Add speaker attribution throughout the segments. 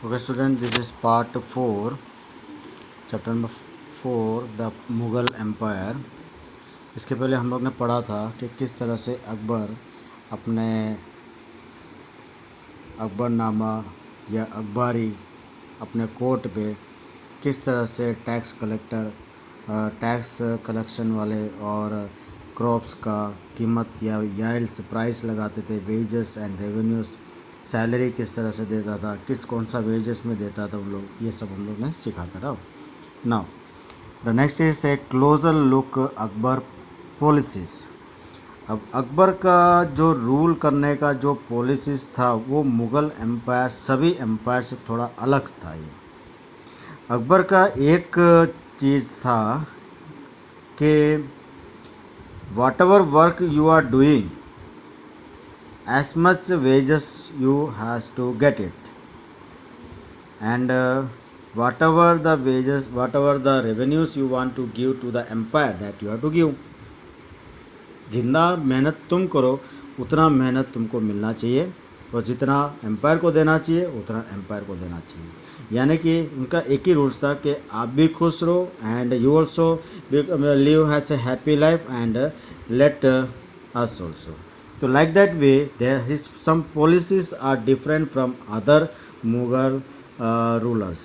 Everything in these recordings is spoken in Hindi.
Speaker 1: Okay, student, this is part 4, chapter number 4, the Mughal empire. इसके पहले हम लोग ने पढ़ा था कि किस तरह से अकबर अपने अकबरनामा या अखबारी अपने कोर्ट पे किस तरह से टैक्स कलेक्शन वाले और क्रॉप्स का कीमत या याइल्स प्राइस लगाते थे, वेजेस एंड रेवेन्यूज़, सैलरी किस तरह से देता था, कौन सा वेजेस में देता था वो लोग, ये सब हम लोग ने सीखा था। Now the next is A closure look Akbar policies. अब अकबर का जो रूल करने का जो पॉलिसीज़ था वो मुग़ल एम्पायर सभी एम्पायर से थोड़ा अलग था। ये अकबर का एक चीज़ था कि whatever work you are doing, as much wages you has to get it, and whatever the revenues you want to give to the empire, that you have to give. जितना मेहनत तुम करो उतना मेहनत तुमको मिलना चाहिए, और जितना एम्पायर को देना चाहिए उतना एम्पायर को देना चाहिए। यानी कि उनका एक ही रूल्स था कि आप भी खुश रहो and you also live has a happy life and let us also. तो like that way, there is some policies are different from other Mughal rulers.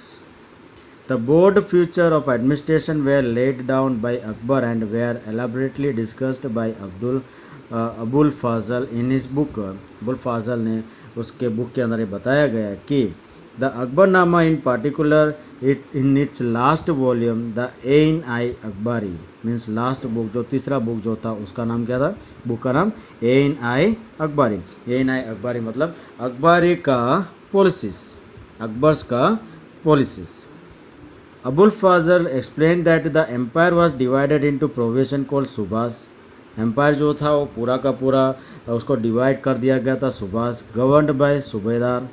Speaker 1: The board future of administration were laid down by Akbar and were elaborately discussed by Abul Fazal in his book. Abul Fazal ने उसके बुक के अंदर ये बताया गया है कि the Akbarnama in particular in its last volume the Ain i Akbari means last book, जो तीसरा बुक जो था उसका नाम क्या था, बुक का नाम एन आई अकबारी। एन आई अकबारी मतलब अकबारी का पॉलिसीज, अकबर्स का policies. Abul Fazl explain that the empire was divided into provision called subas. Empire जो था वो पूरा का पूरा उसको डिवाइड कर दिया गया था सुबास, गवर्नड बाय सूबेदार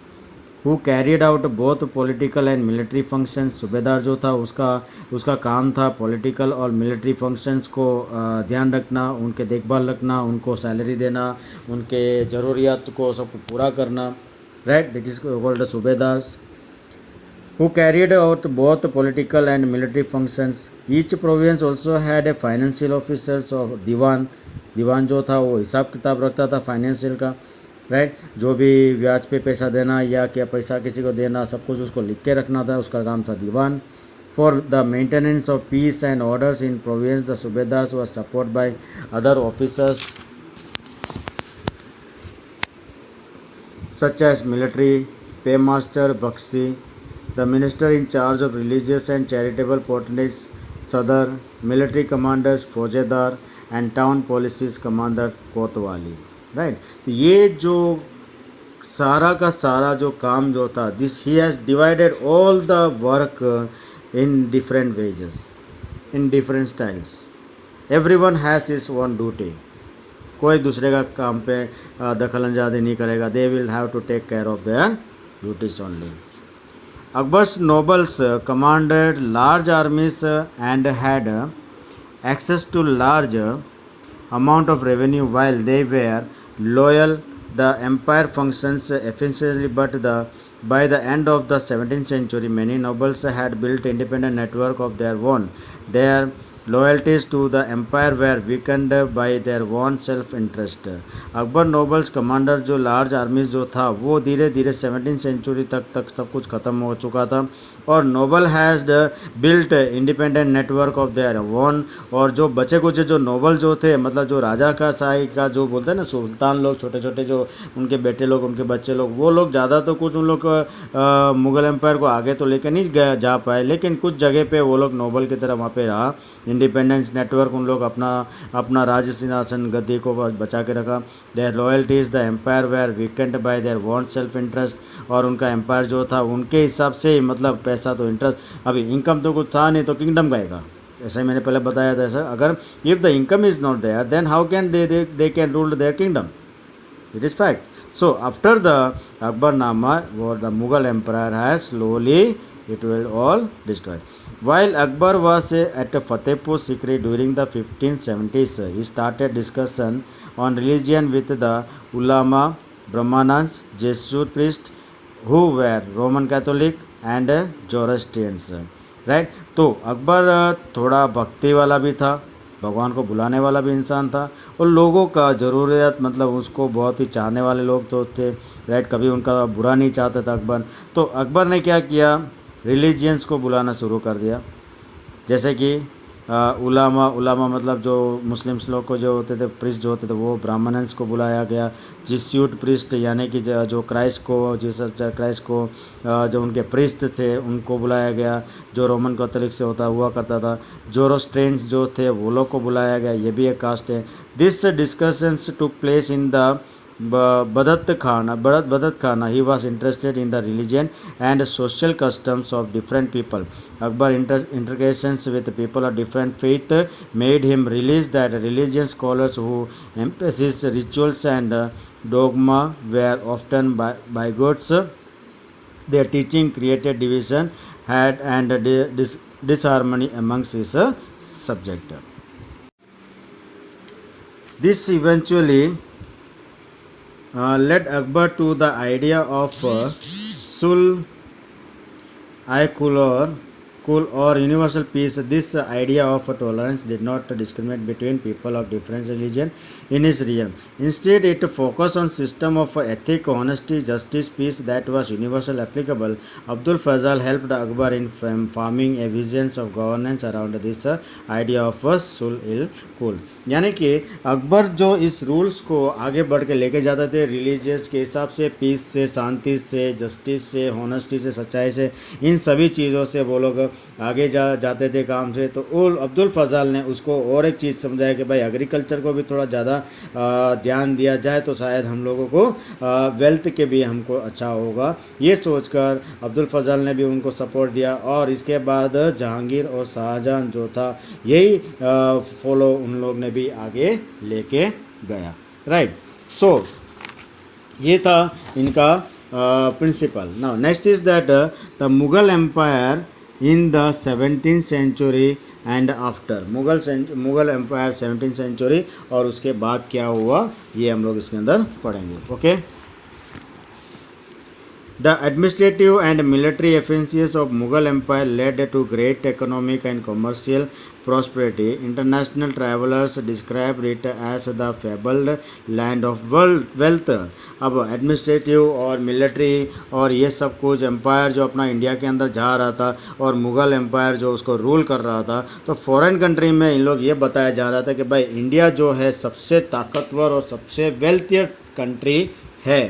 Speaker 1: who carried out both political and military functions. सूबेदार जो था उसका काम था पॉलिटिकल और मिलिट्री फंक्शंस को ध्यान रखना, उनके देखभाल रखना, उनको सैलरी देना, उनके ज़रूरियात को सबको पूरा करना, right, that is called subedars who carried out both political and military functions. Each province also had a financial officers of दीवान। दीवान जो था वो हिसाब किताब रखता था फाइनेंशियल का, राइट, जो भी ब्याज पे पैसा देना या क्या पैसा किसी को देना सब कुछ उसको लिख के रखना था, उसका काम था दीवान। For the maintenance of peace and orders in province the subedars was support by other officers such as military paymaster Bakshi, the minister in charge of religious and charitable patronage Sadar, military commanders फौजेदार and town policies commander कोतवाली, राइट। तो ये जो सारा का सारा जो काम जो था, this he has divided all the work in different wages, in different styles. Everyone has his own duty. कोई दूसरे का काम पे दखल अंदाजी नहीं करेगा। They will have to take care of their duties only. Akbar's nobles commanded large armies and had access to large amount of revenue while they were loyal. The empire functions efficiently, but by the end of the 17th century, many nobles had built independent network of their own. Their loyalties to the empire were weakened by their own self interest. Akbar nobles commander जो लार्ज आर्मीज जो था वो धीरे धीरे 17th सेंचुरी तक सब कुछ ख़त्म हो चुका था, और noble has built independent network of their own. और जो बचे कुछ जो नोबल जो थे, मतलब जो राजा का शाही का जो बोलते हैं ना, सुल्तान लोग, छोटे छोटे जो उनके बेटे लोग, उनके बच्चे लोग, वो लोग ज़्यादा तो कुछ उन लोग मुग़ल एम्पायर को आगे तो लेकर नहीं जा पाए, लेकिन कुछ जगह पे वो लोग नोबल की तरह वहाँ पे रहा। इंडिपेंडेंस नेटवर्क उन लोग अपना राज सिंहासन गद्दी को बचा के रखा। Their loyalties the empire were weakened by their want self interest. और उनका एम्पायर जो था उनके हिसाब से ही, मतलब पैसा तो इंटरेस्ट, अभी इनकम तो कुछ था नहीं तो किंगडम गएगा, ऐसा ही मैंने पहले बताया था। ऐसा अगर if the income is not there then how can they can rule their kingdom, it is fact. So after the Akbarnama और the Mughal empire has slowly it will all destroy. While Akbar was at Fatehpur Sikri during the 1570s, he started discussion on religion with the ulama, brahmanas, Jesuit priests, who were Roman Catholic and Zoroastrians, right. तो अकबर थोड़ा भक्ति वाला भी था, भगवान को बुलाने वाला भी इंसान था, और लोगों का ज़रूरियत मतलब उसको बहुत ही चाहने वाले लोग तो थे, राइट। कभी उनका बुरा नहीं चाहता था अकबर। तो अकबर ने क्या किया, रिलीजियंस को बुलाना शुरू कर दिया, जैसे कि उलामा मतलब जो मुस्लिम्स लोग को जो होते थे, प्रिस्ट जो होते थे, वो ब्राह्मणस को बुलाया गया। जिस्यूट प्रिस्ट यानी कि जो क्राइस्ट को, जीसस क्राइस्ट को जो उनके प्रिस्ट थे उनको बुलाया गया, जो रोमन कैथोलिक से होता हुआ करता था। जोरोस्ट्रेंस जो थे वो लोग को बुलाया गया, ये भी एक कास्ट है। This discussions took place in the Badat Khana, he was interested in the religion and social customs of different people. Akbar interactions with people of different faith made him realize that religious scholars who emphasize rituals and dogma were often bigots. Their teaching created division had and disharmony amongst his subject. This eventually led Akbar to the idea of Kul or universal peace. This idea of tolerance did not discriminate between people of different religion in his realm. Instead, it focused on system of ethic, honesty, justice, peace that was universal applicable. Abdul Fazal helped Akbar in forming a vision of governance around this idea of Sul-il-Kul. यानी कि अकबर जो इस रूल्स को आगे बढ़ के लेके जाते थे रिलीजियस के हिसाब से, पीस से, शांति से, जस्टिस से, होनेस्टी से, सच्चाई से, इन सभी चीज़ों से वो लोग आगे जाते थे काम से। तो अब्दुल फजल ने उसको और एक चीज़ समझाया कि भाई एग्रीकल्चर को भी थोड़ा ज़्यादा ध्यान दिया जाए तो शायद हम लोगों को वेल्थ के भी हमको अच्छा होगा। ये सोचकर अब्दुल फजल ने भी उनको सपोर्ट दिया, और इसके बाद जहांगीर और शाहजहां जो था यही फॉलो उन लोग ने भी आगे लेके गया, राइट। सो ये था इनका principle. Now next is that the Mughal empire in the 17th century and after. Mughal empire 17th century और उसके बाद क्या हुआ ये हम लोग इसके अंदर पढ़ेंगे, okay. The administrative and military efficiencies of Mughal Empire led to great economic and commercial prosperity. International travelers described it as the fabled land of wealth. अब एडमिनिस्ट्रेटिव और मिलिट्री और ये सब कुछ एम्पायर जो अपना इंडिया के अंदर जा रहा था और मुग़ल एम्पायर जो उसको रूल कर रहा था, तो फॉरेन कंट्री में इन लोग ये बताया जा रहा था कि भाई इंडिया जो है सबसे ताकतवर और सबसे वेल्थियर कंट्री है।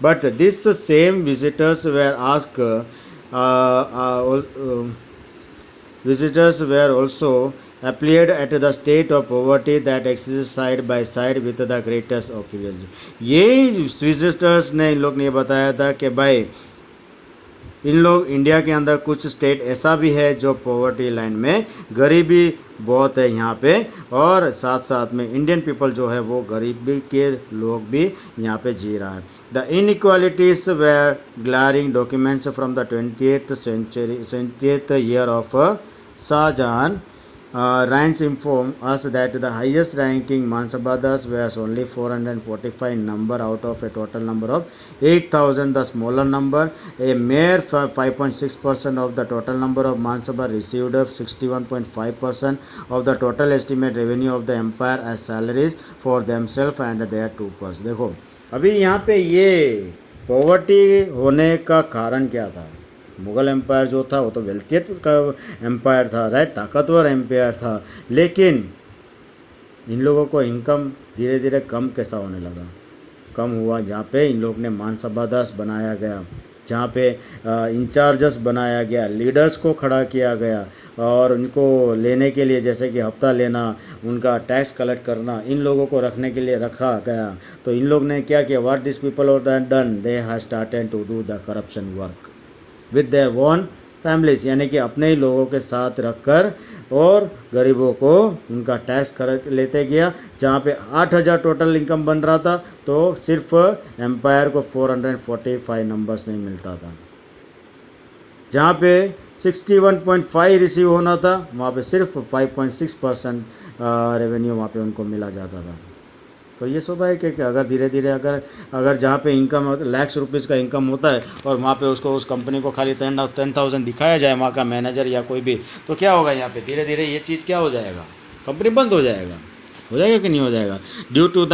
Speaker 1: But this same visitors were asked, visitors were also appeared at the state of poverty that exists side by side with the greatest opulence. ये visitors ने इन लोग ने बताया था कि भाई इन लोग इंडिया के अंदर कुछ स्टेट ऐसा भी है जो पॉवर्टी लाइन में, गरीबी बहुत है यहाँ पे, और साथ साथ में इंडियन पीपल जो है वो गरीबी के लोग भी यहाँ पे जी रहा है। The inequalities were glaring documents from the 20th year of Shah Jahan Rines inform us that the highest ranking Mansabadas was only 445 number out of a total number of 8,000. The smaller number, a mere 5.6% of the total number of Mansabah received 61.5% of the total estimate revenue of the empire as salaries for themselves and their troopers. देखो अभी यहाँ पे ये पॉवर्टी होने का कारण क्या था। मुग़ल एम्पायर जो था वो तो वेल्थियर का एम्पायर था, राइट, ताकतवर एम्पायर था, लेकिन इन लोगों को इनकम धीरे धीरे कम कैसा होने लगा, कम हुआ। जहाँ पे इन लोग ने मानसबादास बनाया गया, जहाँ पे इंचार्जस बनाया गया, लीडर्स को खड़ा किया गया, और उनको लेने के लिए जैसे कि हफ्ता लेना, उनका टैक्स कलेक्ट करना, इन लोगों को रखने के लिए रखा गया। तो इन लोग ने क्या किया, what this people of done, they have started to do the corruption work with their own families, यानी कि अपने ही लोगों के साथ रखकर और गरीबों को उनका टैक्स कर लेते गया। जहाँ पे 8,000 टोटल इनकम बन रहा था तो सिर्फ एम्पायर को 445 नंबर्स में मिलता था। जहाँ पे 61.5 रिसीव होना था वहाँ पे सिर्फ 5.6% रेवेन्यू वहाँ पे उनको मिला जाता था। तो ये स्वाभाविक है कि अगर धीरे धीरे अगर जहाँ पे इनकम लाख रुपीज़ का इनकम होता है और वहाँ पे उसको उस कंपनी को खाली 10,000 दिखाया जाए वहाँ का मैनेजर या कोई भी, तो क्या होगा यहाँ पे धीरे धीरे ये चीज़ क्या हो जाएगा, कंपनी बंद हो जाएगा कि नहीं हो जाएगा। Due to the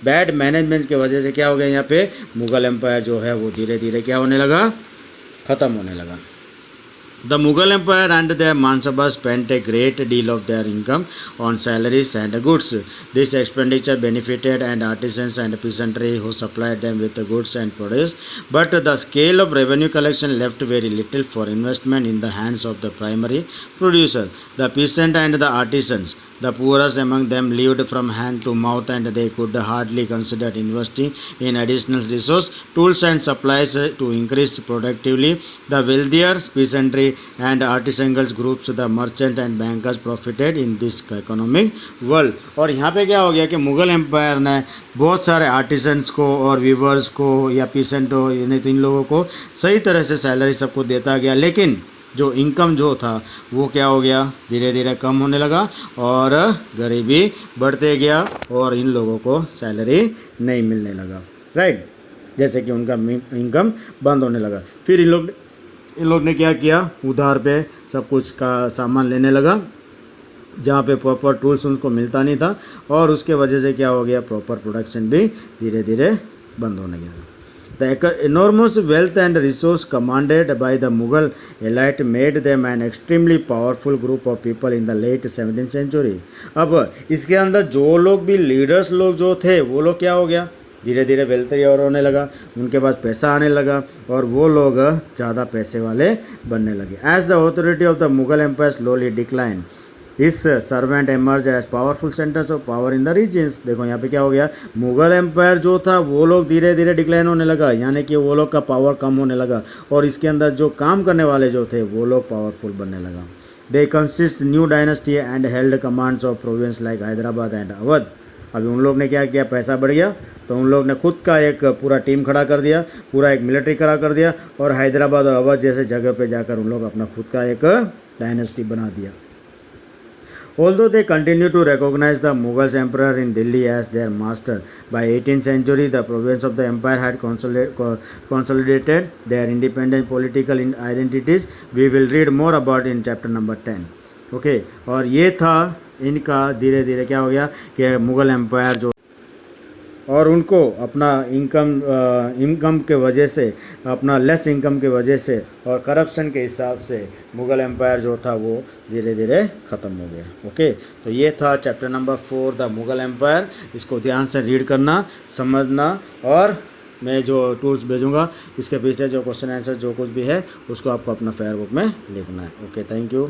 Speaker 1: bad management की वजह से क्या हो गया, यहाँ पे मुग़ल एम्पायर जो है वो धीरे धीरे क्या होने लगा, ख़त्म होने लगा। The Mughal Empire and their Mansabas spent a great deal of their income on salaries and goods. This expenditure benefited and artisans and peasantry who supplied them with the goods and produce, but the scale of revenue collection left very little for investment in the hands of the primary producer. The peasant and the artisans, the poorest among them, lived from hand to mouth, and they could hardly consider investing in additional resources, tools and supplies to increase productively. The wealthier peasantry and artisanal groups, the merchant and bankers, profited in this economic world. और यहाँ पे क्या हो गया कि मुग़ल एम्पायर ने बहुत सारे आर्टिसंस को और वीवर्स को या पीसेंट हो इन लोगों को सही तरह से सैलरी सबको देता गया, लेकिन जो इनकम जो था वो क्या हो गया, धीरे धीरे कम होने लगा और गरीबी बढ़ते गया और इन लोगों को सैलरी नहीं मिलने लगा, राइट। जैसे कि उनका इनकम बंद होने लगा। फिर इन लोग ने क्या किया, उधार पे सब कुछ का सामान लेने लगा जहाँ पे प्रॉपर टूल्स उनको मिलता नहीं था, और उसके वजह से क्या हो गया, प्रॉपर प्रोडक्शन भी धीरे धीरे बंद होने लगा। The enormous wealth and resource commanded by the Mughal elite made them an extremely powerful group of people in the late 17th century. अब इसके अंदर जो लोग भी लीडर्स लोग जो थे वो लोग क्या हो गया, धीरे धीरे वेल्थी और होने लगा, उनके पास पैसा आने लगा और वो लोग ज़्यादा पैसे वाले बनने लगे। As the authority of the Mughal empire slowly decline, इस servant emerge as powerful centres of power in the regions. देखो यहाँ पे क्या हो गया, मुगल एम्पायर जो था वो लोग धीरे धीरे डिक्लाइन होने लगा, यानी कि वो लोग का पावर कम होने लगा और इसके अंदर जो काम करने वाले जो थे वो लोग पावरफुल बनने लगा। They consist new dynasty and held commands of province like Hyderabad and Awadh. अभी उन लोग ने क्या किया, पैसा बढ़ गया तो उन लोग ने खुद का एक पूरा टीम खड़ा कर दिया, पूरा एक मिलिट्री खड़ा कर दिया और हैदराबाद और अवध जैसे जगह पे जाकर उन लोग अपना खुद का एक डायनेस्टी बना दिया। Although they continue to recognize the Mughal emperor in Delhi as their master, by 18th century the province of the empire had consolidated their independent political identities. We will read more about in chapter number 10. Okay, और ये था इनका धीरे धीरे क्या हो गया कि मुग़ल एम्पायर जो और उनको अपना इनकम के वजह से, अपना लेस इनकम के वजह से और करप्शन के हिसाब से मुग़ल एम्पायर जो था वो धीरे धीरे ख़त्म हो गया। ओके, तो ये था chapter number 4 the Mughal empire. इसको ध्यान से रीड करना, समझना, और मैं जो टूल्स भेजूँगा इसके पीछे जो क्वेश्चन आंसर जो कुछ भी है उसको आपको अपना फेयर बुक में लिखना है। Okay, thank you.